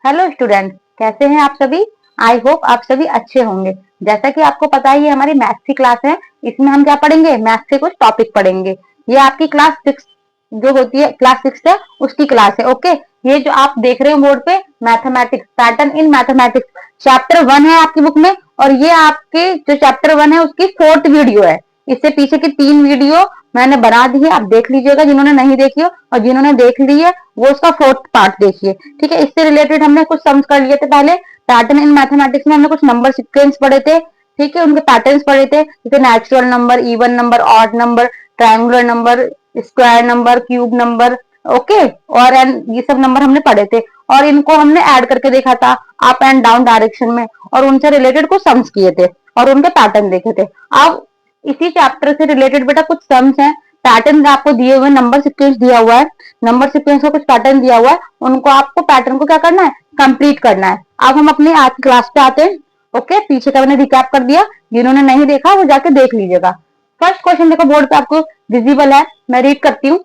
Hello student, कैसे हैं आप सभी। आई होप आप सभी अच्छे होंगे। जैसा कि आपको पता ही है, हमारी मैथ्स की क्लास है। इसमें हम क्या पढ़ेंगे, मैथ्स के कुछ टॉपिक पढ़ेंगे। ये आपकी क्लास 6 जो होती है, क्लास 6 है उसकी क्लास है। ओके, ये जो आप देख रहे हो बोर्ड पे, mathematics, pattern in mathematics chapter 1 है आपकी बुक में। और ये आपके जो चैप्टर 1 है उसकी 4th वीडियो है। इससे पीछे की 3 वीडियो मैंने बना दी है, आप देख लीजिएगा जिन्होंने नहीं देखी हो, और जिन्होंने देख ली है वो उसका 4th पार्ट देखिए। ठीक है, इससे रिलेटेड हमने कुछ सम्स कर लिए थे पहले। पैटर्न इन मैथमेटिक्स में हमने कुछ नंबर सीक्वेंस पढ़े थे। ठीक है, उनके पैटर्न्स पढ़े थे, जैसे natural number, even number, odd number, triangular number, square number, cube number. Okay, और एंड ये सब नंबर हमने पढ़े थे, और इनको हमने ऐड करके देखा था अप एंड डाउन डायरेक्शन में, और उनसे रिलेटेड कुछ सम्स किए थे और उनके पैटर्न देखे थे। अब इसी चैप्टर से रिलेटेड बेटा कुछ सम्स हैं। पैटर्न आपको दिए हुए, नंबर सीक्वेंस दिया हुआ है, नंबर सीक्वेंस का कुछ पैटर्न दिया हुआ है, उनको आपको पैटर्न को क्या करना है, कंप्लीट करना है। अब हम अपनी आज की क्लास पे आते हैं। ओके, पीछे का मैंने रिकैप कर दिया, जिन्होंने नहीं देखा वो जाके देख लीजिएगा। फर्स्ट क्वेश्चन देखो बोर्ड पे आपको विजिबल है, मैं रीड करती हूँ।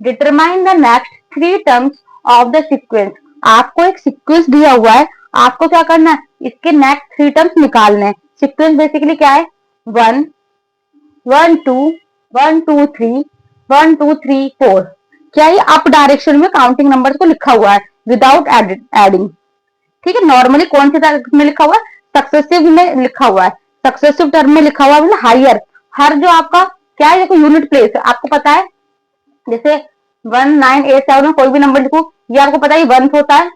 Determine the next 3 terms of the sequence. आपको एक सीक्वेंस दिया हुआ है, आपको क्या करना है, इसके नेक्स्ट 3 टर्म्स निकालने हैं। सीक्वेंस बेसिकली क्या है, 1 1 2 1 2 3 1 2 3 4। क्या ये अप डायरेक्शन में काउंटिंग नंबर्स को लिखा हुआ है विदाउट एडिंग। ठीक है, नॉर्मली कौन से में लिखा हुआ है, सक्सेसिव में लिखा हुआ है। सक्सेसिव टर्म में लिखा हुआ है मतलब हायर। हर जो आपका क्या है, देखो यूनिट प्लेस है, आपको पता है। जैसे 1987 में कोई भी नंबर लिखो, ये आपको पता है 1 होता है।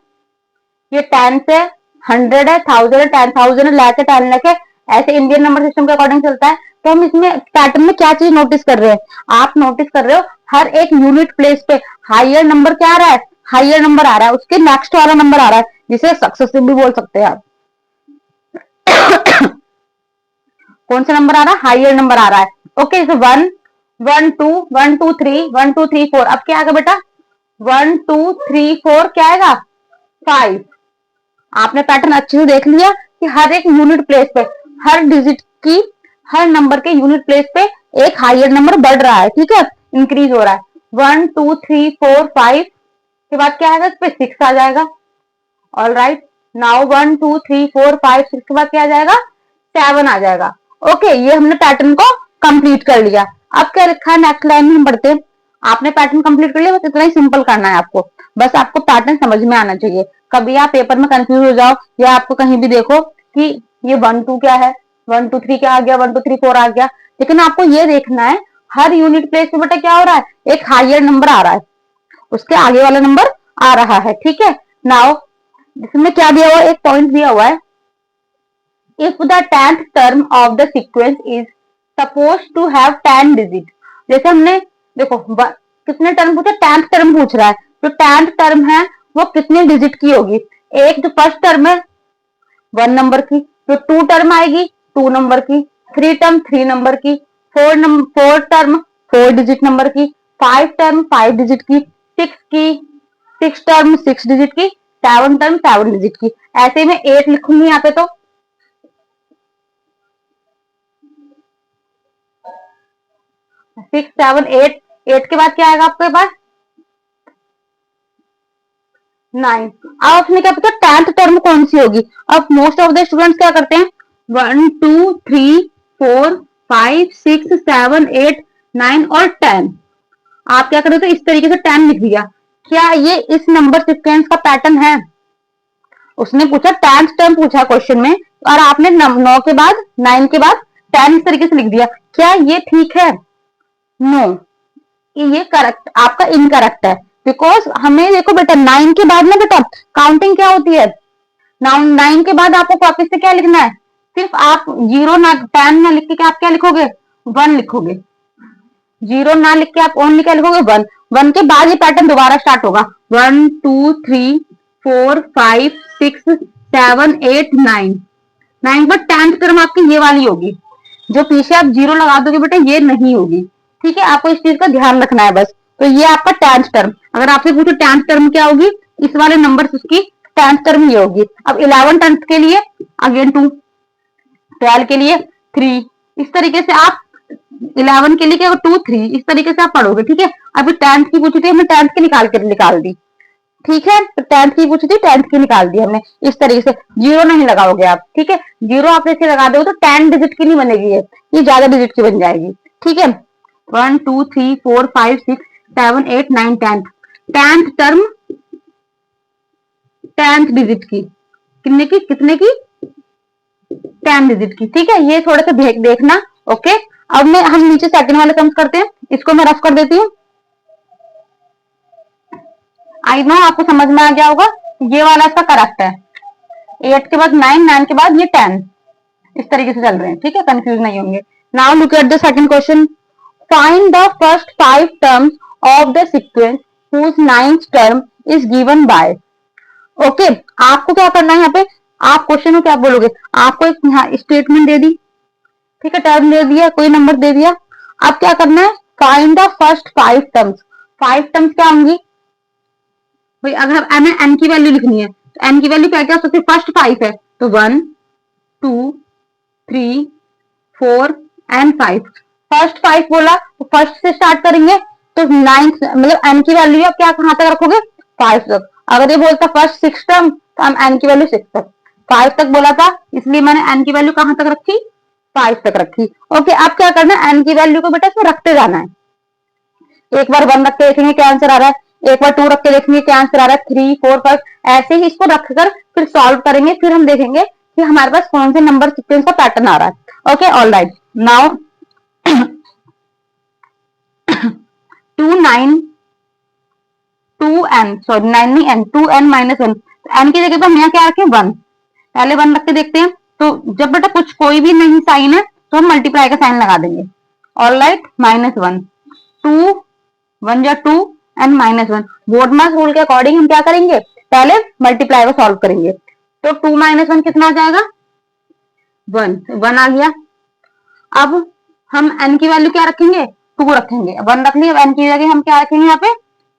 ये 10 से 100 है, 1000 है, 10,000 है, लाख है, 10 लाख है। ऐसे इंडियन नंबर सिस्टम के अकॉर्डिंग चलता है। तो हम इसमें पैटर्न में क्या चीज नोटिस कर रहे हैं, आप नोटिस कर रहे हो हर एक यूनिट प्लेस पे हायर नंबर क्या आ रहा है, हायर नंबर आ रहा है, उसके नेक्स्ट वाला नंबर आ रहा है, जिसे सक्सेसिव भी बोल सकते हैं आप। कौन सा नंबर आ रहा है, हायर नंबर आ रहा है। ओके, जैसे 1 1 2 1 2 3 1 2 3 4। अब क्या आएगा बेटा, 1 2 3 4 क्या आएगा, 5। आपने पैटर्न अच्छे से देख लिया कि हर एक यूनिट प्लेस पे, हर डिजिट की, हर नंबर के यूनिट प्लेस पे एक हायर नंबर बढ़ रहा है। ठीक है, इंक्रीज हो रहा है। 1 2 3 4 5 के बाद क्या आएगा, इस पे 6 आ जाएगा। ऑल राइट, नाउ 1 2 3 4 5 6 के बाद क्या आ जाएगा, 7 आ जाएगा। ओके, ये हमने पैटर्न को कंप्लीट कर लिया। अब क्या लिखा है नेक्स्ट लाइन में हम पढ़ते हैं। आपने पैटर्न कंप्लीट कर लिया, बस इतना ही सिंपल करना है आपको। बस आपको पैटर्न समझ में आना चाहिए। कभी आप पेपर में कंफ्यूज हो जाओ, या आपको कहीं भी देखो कि ये 1 2 क्या है, 1 2 3 क्या आ गया, 1 2 3 4 आ गया, लेकिन आपको ये देखना है हर यूनिट प्लेस पे बेटा क्या हो रहा है, एक हायर नंबर आ रहा है, उसके आगे वाला नंबर आ रहा है। ठीक है, नाउ इसमें क्या दिया हुआ है, एक पॉइंट दिया हुआ है। If the 10th term of the sequence is suppose to have 10 digit. जैसे हमने देखो कितने टर्म पूछा, 10th टर्म पूछ रहा है। जो 10th टर्म है वो कितने डिजिट की होगी, एक जो फर्स्ट टर्म है 1 नंबर की, जो 2 टर्म आएगी 2 नंबर की, 3 टर्म 3 नंबर की, 4 टर्म 4 डिजिट नंबर की, 5 टर्म 5 डिजिट की, 6 की, 6 टर्म 6 डिजिट की, 7 टर्म 7 डिजिट की। ऐसे में 8 लिखूंगी यहाँ पे, तो 6 7 8, 8 के बाद क्या आएगा आपके पास, 9। अब उसमें क्या पता 10th टर्म कौन सी होगी। अब मोस्ट ऑफ द स्टूडेंट्स क्या करते हैं, 1 2 3 4 5 6 7 8 9 और 10। आप क्या करोगे, इस तरीके से 10 लिख दिया। क्या ये इस नंबर सीक्वेंस का पैटर्न है, उसने पूछा 10th टर्म पूछा क्वेश्चन में, और आपने 9 के बाद 9 के बाद 10 इस तरीके से लिख दिया। क्या ये ठीक है, नो, ये करेक्ट आपका इनकरेक्ट है। बिकॉज हमें देखो बेटा 9 के बाद ना बेटा काउंटिंग क्या होती है, 9 के बाद आपको वापिस से क्या लिखना है, सिर्फ आप 0 ना 10 ना लिख के आप क्या लिखोगे, 1 लिखोगे। 0 ना लिख के आप ओनली क्या लिखोगे, 1। 1 के बाद ये पैटर्न दोबारा स्टार्ट होगा, 1 2 3 4 5 6 7 8 9। 9 पर 10th टर्म आपकी ये वाली होगी, जो पीछे आप 0 लगा दोगे बेटा ये नहीं होगी। ठीक है, आपको इस चीज का ध्यान रखना है बस। तो ये आपका 10th टर्म, अगर आपसे पूछो 10th टर्म क्या होगी, इस वाले नंबर उसकी 10th टर्म ये होगी। अब 11 टर्म के लिए अगेन 2, 12 के लिए 3, इस तरीके से आप 11 के लिए क्या 2 3 इस तरीके से आप पढ़ोगे। ठीक है, अभी 10th की पूछी थी, हमने 10th की निकाल दी। ठीक है, तो 10th की पूछी थी, 10th की निकाल दी हमने इस तरीके से। जीरो नहीं लगाओगे आप, ठीक है, जीरो आप ऐसे लगा दोगे तो 10 डिजिट की नहीं बनेगी, ये ज्यादा डिजिट की बन जाएगी, ठीक है। 1 2 3 4 5 6 7 8 9 10th, 10th term 10th digit की, कितने की 10 डिजिट की, ठीक है। ये थोड़ा सा देखना, ओके। अब मैं हम नीचे सेकंड वाले सम्स करते हैं, इसको मैं रफ कर देती हूँ। आई नो आपको समझ में आ गया होगा, ये वाला इसका करेक्ट है। 8 के बाद 9, 9 के बाद ये 10, इस तरीके से चल रहे हैं, ठीक है, कंफ्यूज नहीं होंगे। Now look at the second question, find the first 5 terms of the sequence whose 9th term is given by. Okay, आपको क्या करना है यहाँ पे, आप क्वेश्चन में क्या बोलोगे, आपको एक स्टेटमेंट दे दी, ठीक है, टर्म दे दिया, कोई नंबर दे दिया, अब क्या करना है, find the first 5 terms. 5 terms क्या होंगी भाई, अगर हमें एन की वैल्यू लिखनी है तो एन की वैल्यू क्या क्या हो सकती है, फर्स्ट 5 है तो 1 2 3 4 एंड 5। फर्स्ट 5 बोला तो फर्स्ट से स्टार्ट करेंगे, तो 9 मतलब एन की वैल्यू आप क्या कहां तक रखोगे, 5 तक। अगर ये बोलता फर्स्ट 6 टर्म तो हम एन की वैल्यू 6 तक, 5 तक बोला था इसलिए मैंने एन की वैल्यू कहां तक रखी, 5 तक रखी। ओके, अब क्या करना है, एन की वैल्यू को बेटा इसमें रखते जाना है। एक बार 1 रख के देखेंगे क्या आंसर आ रहा है, एक बार 2 रख के देखेंगे क्या आंसर आ रहा है, 3 4 5, ऐसे ही इसको रखकर फिर सॉल्व करेंगे, फिर हम देखेंगे कि हमारे पास कौन से नंबर सीक्वेंस का पैटर्न आ रहा है। Okay, all right, now 2 9 2n, sorry 9 नहीं n, 2n माइनस 1, n की जगह पर हम यहाँ क्या रखें 1, पहले 1 रख के देखते हैं। तो जब बेटा कुछ कोई भी नहीं साइन है तो हम मल्टीप्लाई का साइन लगा देंगे, ऑल राइट, -1, 2 1 या 2 एंड -1। बोर्ड मास रूल के अकॉर्डिंग हम क्या करेंगे, पहले मल्टीप्लाई को सॉल्व करेंगे, तो 2 - 1 कितना आ जाएगा, 1 आ गया। अब हम n की वैल्यू क्या रखेंगे, 2 रखेंगे, 1 रख लिया, n की जगह हम क्या रखेंगे, यहाँ पे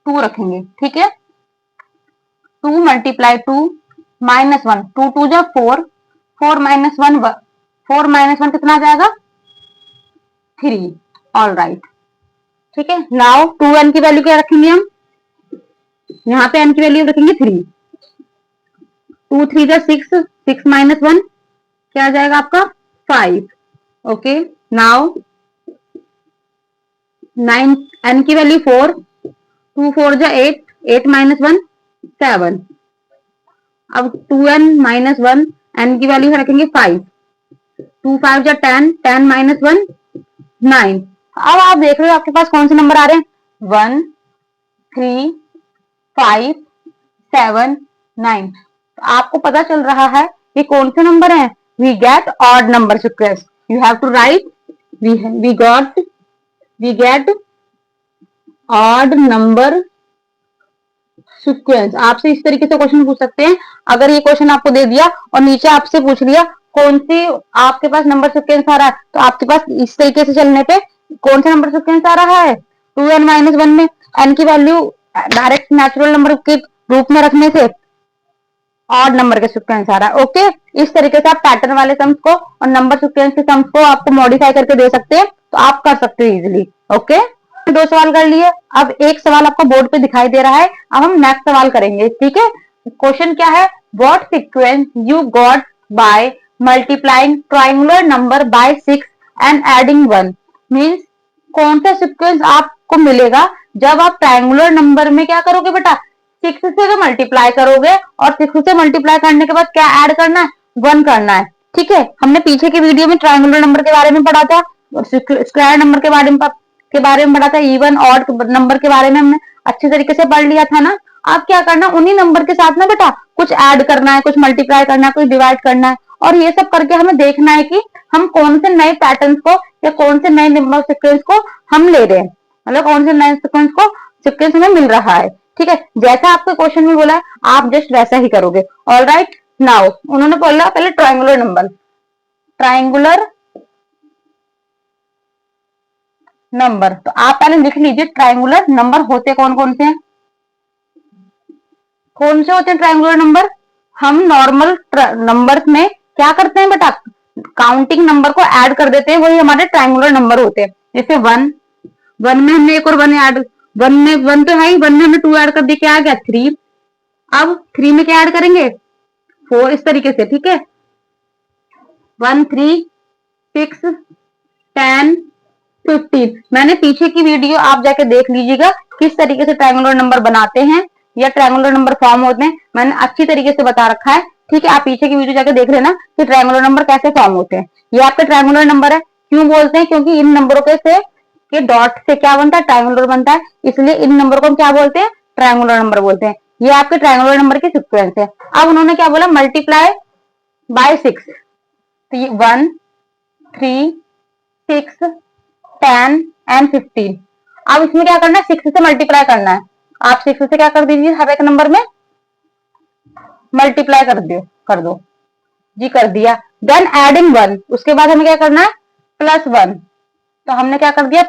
2 रखेंगे, ठीक है। 2 × 2 -1, 2 2 जा 4, 4 - 1 4 - 1 कितना आ जाएगा, 3, ऑल राइट, ठीक है। नाउ 2n की वैल्यू क्या रखेंगे हम, यहाँ पे n की वैल्यू रखेंगे 3, 2 3 जा 6, 6 - 1 क्या आ जाएगा आपका 5। ओके, नाउ 9 n की वैल्यू 4, 2 4 जा 8, 8 - 1 7। अब 2n - 1 n की वैल्यू रखेंगे 5, 2 5 जा 10, 10 - 1 9। अब आप देख रहे हो आपके पास कौन से नंबर आ रहे हैं, 1 3 5 7 9। तो आपको पता चल रहा है ये कौन से नंबर हैं, we get odd number sequence, you have to write we get odd number sequence. आपसे इस तरीके से क्वेश्चन पूछ सकते हैं, अगर ये क्वेश्चन आपको दे दिया और नीचे आपसे पूछ लिया कौन सी आपके पास नंबर सीक्वेंस आ रहा है, तो आपके पास इस तरीके से चलने पे कौन सा नंबर सीक्वेंस आ रहा है, 2n - 1 में n की वैल्यू डायरेक्ट नेचुरल नंबर के रूप में रखने से ऑड नंबर के सीक्वेंस आ रहा है। ओके, इस तरीके से आप पैटर्न वाले सम्स को और नंबर सीक्वेंस के सम्स को आपको मॉडिफाई करके दे सकते हैं, तो आप कर सकते हो इजिली। ओके, 2 सवाल कर लिए, अब एक सवाल आपको बोर्ड पे दिखाई दे रहा है, अब हम नेक्स्ट सवाल करेंगे, ठीक है। क्वेश्चन क्या है, what sequence you got by multiplying triangular number by 6 and adding 1, means कौन सा सीक्वेंस आपको मिलेगा जब आप ट्राइंगुलर नंबर में क्या करोगे बेटा, 6 से मल्टीप्लाई करोगे और 6 से मल्टीप्लाई करने के बाद क्या ऐड करना है, 1 करना है, ठीक है। हमने पीछे के वीडियो में ट्राइंगुलर नंबर के बारे में पढ़ा था, स्क्वायर नंबर के बारे में पढ़ा था, इवन ऑड नंबर के बारे में हमने अच्छे तरीके से पढ़ लिया था ना। अब क्या करना, उन्हीं नंबर के साथ ना बेटा कुछ ऐड करना है, कुछ मल्टीप्लाई करना है, कुछ डिवाइड करना है, और ये सब करके हमें देखना है कि हम कौन से नए पैटर्न को या कौन से नए नंबर सीक्वेंस को हम ले रहे हैं, मतलब कौन से नए सीक्वेंस हमें मिल रहा है, ठीक है। जैसा आपके क्वेश्चन में बोला आप जस्ट वैसा ही करोगे, ऑल राइट। नाउ उन्होंने बोला पहले ट्राइंगुलर नंबर, तो आप पहले लिख लीजिए ट्राइंगुलर नंबर होते कौन कौन से हैं, कौन से होते हैं ट्राइंगुलर नंबर। हम नॉर्मल नंबर्स में क्या करते हैं बेटा, काउंटिंग नंबर को ऐड कर देते हैं, वही हमारे ट्राइंगुलर नंबर होते हैं। जैसे 1 में हमने एक और 1 ऐड, 1 में 1 तो है ही, 1 में हमने 2 ऐड कर दिया, क्या आ गया 3, अब 3 में क्या ऐड करेंगे, 4, इस तरीके से, ठीक है। 1 3 6 10 15। मैंने पीछे की वीडियो आप जाके देख लीजिएगा किस तरीके से ट्रायंगुलर नंबर बनाते हैं या ट्रायंगुलर नंबर फॉर्म होते हैं, मैंने अच्छी तरीके से बता रखा है, ठीक है। आप पीछे की वीडियो जाके देख लेना कि ट्रायंगुलर नंबर कैसे फॉर्म होते हैं। ये आपके ट्रायंगुलर नंबर है, क्यों बोलते हैं, क्योंकि इन नंबरों के से के डॉट से क्या बनता है, ट्रायंगुलर बनता है, इसलिए इन नंबर को हम क्या बोलते हैं, ट्रायंगुलर नंबर बोलते हैं। ये आपके ट्रायंगुलर नंबर की सिक्वेंस है। अब उन्होंने क्या बोला, मल्टीप्लाई बाय 6, तो ये 1 3 6 10 एंड 15। अब इसमें क्या करना है, 6 से मल्टीप्लाई करना है। आप 6 से क्या कर दीजिए, हर एक नंबर में मल्टीप्लाई कर दो जी, कर दिया। देन एडिंग 1, उसके बाद हमें क्या करना है, +1, तो हमने क्या कर दिया,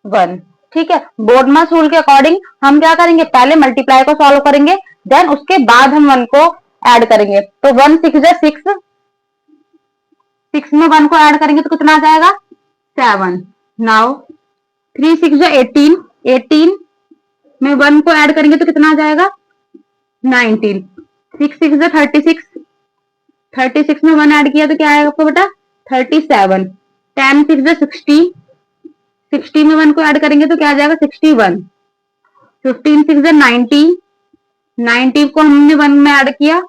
+1, ठीक है। बोर्डमास रूल के अकॉर्डिंग हम क्या करेंगे, पहले मल्टीप्लाई को सॉल्व करेंगे, देन उसके बाद हम 1 को ऐड करेंगे। तो 1 6 6, 6 में 1 को ऐड करेंगे तो कितना आ जाएगा, 7। नाउ 3 6 18, 18 में 1 को ऐड करेंगे तो कितना आ जाएगा, 19। 6 6 36, 36 में 1 ऐड किया तो क्या आएगा आपको बेटा, 37। 10 6 60, 60 में 1 को ऐड करेंगे तो क्या आ जाएगा, 61। 15 6 90, 90 को हमने 1 में ऐड किया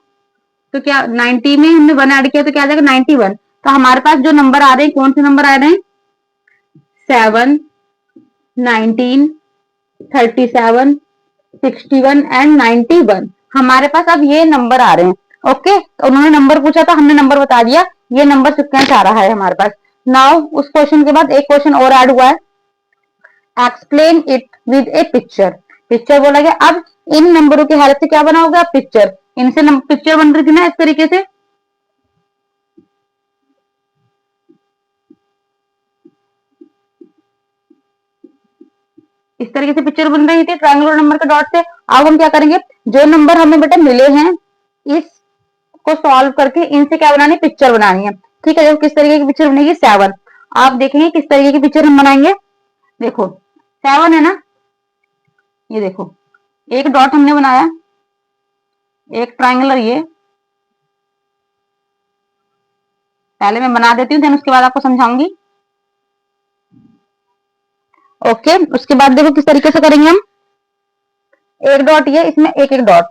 तो क्या, 90 में हमने 1 ऐड किया तो क्या आ जाएगा, 91। तो हमारे पास जो नंबर आ रहे हैं, कौन से नंबर आ रहे हैं, 7 19 37 61 एंड 91। हमारे पास अब ये नंबर आ रहे हैं। ओके, तो उन्होंने नंबर पूछा था, हमने नंबर बता दिया, ये नंबर सिक्वेंस आ रहा है हमारे पास। नाउ उस क्वेश्चन के बाद एक क्वेश्चन और ऐड हुआ है, explain it with A picture. Picture बोला गया, अब इन नंबरों की हेल्प से क्या बनाओगे आप, पिक्चर। इनसे पिक्चर बन रही थी ना इस तरीके से, इस तरीके से पिक्चर बन रही थी ट्रायंगुलर नंबर के डॉट से। अब हम क्या करेंगे, जो नंबर हमें बेटा मिले हैं इसको सॉल्व करके इनसे क्या बनानी है, पिक्चर बनानी है, ठीक है। जब किस तरीके की पिक्चर बनेगी, 7। आप देखेंगे किस तरीके की पिक्चर हम बनाएंगे, देखो 7 है ना, ये देखो एक डॉट हमने बनाया, एक ट्रायंगुलर, ये पहले मैं बना देती हूँ, देन उसके बाद आपको समझाऊंगी। ओके, उसके बाद देखो किस तरीके से करेंगे हम, एक डॉट ये, इसमें एक एक डॉट,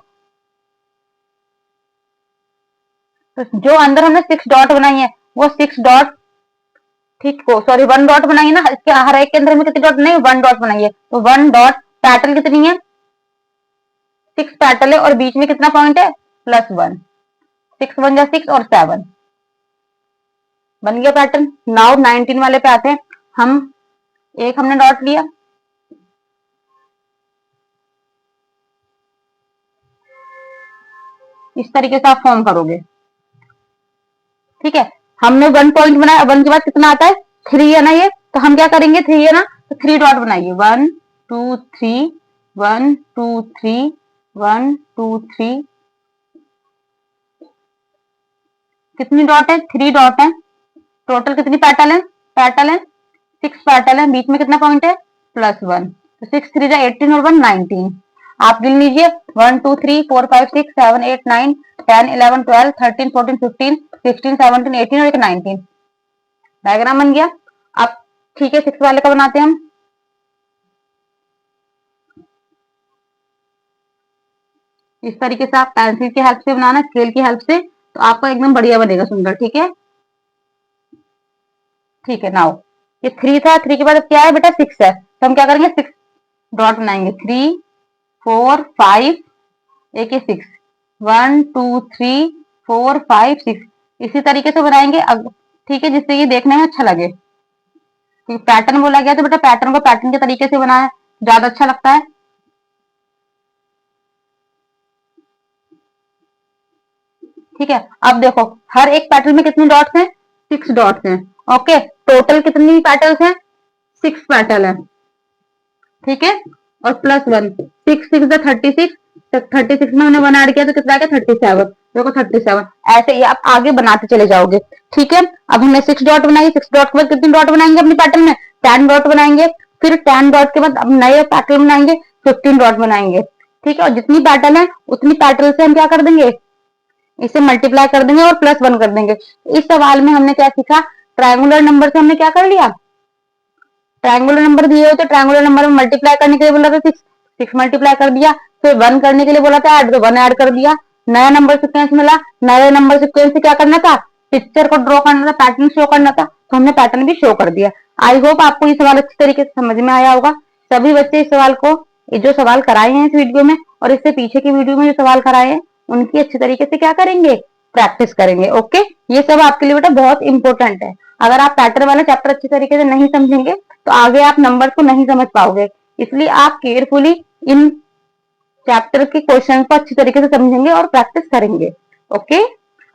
तो जो अंदर हमने 6 डॉट बनाई है वो 6 डॉट, ठीक हो, सॉरी 1 डॉट बनाई है ना, इसके हर एक के अंदर में कितनी डॉट नहीं, 1 डॉट बनाई है, तो 1 डॉट, पैटर्न कितनी है, 6 पैटर्न है, और बीच में कितना पॉइंट है, +1, 6 1 6 और 7, बन गया पैटर्न। नाउ 19 वाले पे आते हैं हम, एक हमने डॉट लिया, इस तरीके से आप फॉर्म करोगे, ठीक है। हमने 1 पॉइंट बनाया, 1 के बाद कितना आता है, 3 है ना ये, तो हम क्या करेंगे, 3 है ना, तो 3 डॉट बनाइए, 1 2 3 1 2 3 1 2 3, कितनी डॉट है, 3 डॉट है। टोटल कितनी पैटर्न है, 6 पैटर्न है, बीच में कितना पॉइंट है, +1, तो 6 3 18 और 1 19। आप गिन लीजिए, 1 2 3 4 5 6 7 8 9 10 11 12 13 14 15 16 17 18 और 19, डायग्राम बन गया। अब ठीक है, 6 वाले का बनाते हैं हम, इस तरीके से आप पेंसिल की हेल्प से बनाना, स्केल की हेल्प से, तो आपका एकदम बढ़िया बनेगा, सुंदर, ठीक है। ठीक है, नाउ ये 3 था, 3 के बाद क्या है बेटा, 6 है, तो हम क्या करेंगे, 6 डॉट बनाएंगे, 3 4 5, एक ही 6, 1 2 3 4 5 6, इसी तरीके से बनाएंगे, ठीक है, जिससे ये देखने में अच्छा लगे। तो पैटर्न बोला गया तो बेटा पैटर्न को पैटर्न के तरीके से बनाए, ज्यादा अच्छा लगता है। ठीक है, अब देखो हर एक पैटर्न में कितने डॉट्स हैं, 6 डॉट्स हैं। ओके, टोटल कितनी पैटर्न्स हैं, 6 पैटर्न है, ठीक है, और +1, 6 6 36, 36 में हमने 1 ऐड किया तो कितना आ गया, 37, देखो 37, ऐसे ही आप आगे बनाते चले जाओगे, ठीक है। अब हमने 6 डॉट बनाई, 6 डॉट के बाद कितनी डॉट बनाएंगे अपने पैटर्न में, 10 डॉट बनाएंगे, फिर 10 डॉट के बाद अब नए पैटर्न बनाएंगे, 15 डॉट बनाएंगे, ठीक है, और जितनी पैटर्न है उतनी पैटर्न से हम क्या कर देंगे, इसे मल्टीप्लाई कर देंगे और +1 कर देंगे। इस सवाल में हमने क्या सीखा, ट्रायंगुलर नंबर से हमने क्या कर लिया, ट्रायंगुलर नंबर दिए हो तो ट्रायंगुलर नंबर में मल्टीप्लाई करने के लिए बोला था 6, 6 मल्टीप्लाई कर दिया। फिर 1 करने के लिए बोला था ऐड, तो 1 ऐड कर दिया। नया नंबर सिक्वेंस मिला, नए नंबर सिक्वेंस से क्या करना था, पिक्चर को ड्रॉ करना था, पैटर्न शो करना था, तो हमने पैटर्न भी शो कर दिया। आई होप आपको ये सवाल अच्छी तरीके से समझ में आया होगा। सभी बच्चे इस सवाल को, जो सवाल कराए हैं इस वीडियो में और इससे पीछे की वीडियो में जो सवाल कराए हैं उनकी अच्छी तरीके से क्या करेंगे, प्रैक्टिस करेंगे। ओके, ये सब आपके लिए बेटा बहुत इंपॉर्टेंट है। अगर आप पैटर्न वाला चैप्टर अच्छी तरीके से नहीं समझेंगे तो आगे आप नंबर को नहीं समझ पाओगे। इसलिए आप केयरफुली इन चैप्टर के क्वेश्चन को अच्छी तरीके से समझेंगे और प्रैक्टिस करेंगे। ओके,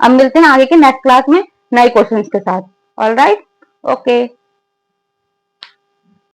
अब मिलते हैं आगे के नेक्स्ट क्लास में नए क्वेश्चंस के साथ। Alright, okay.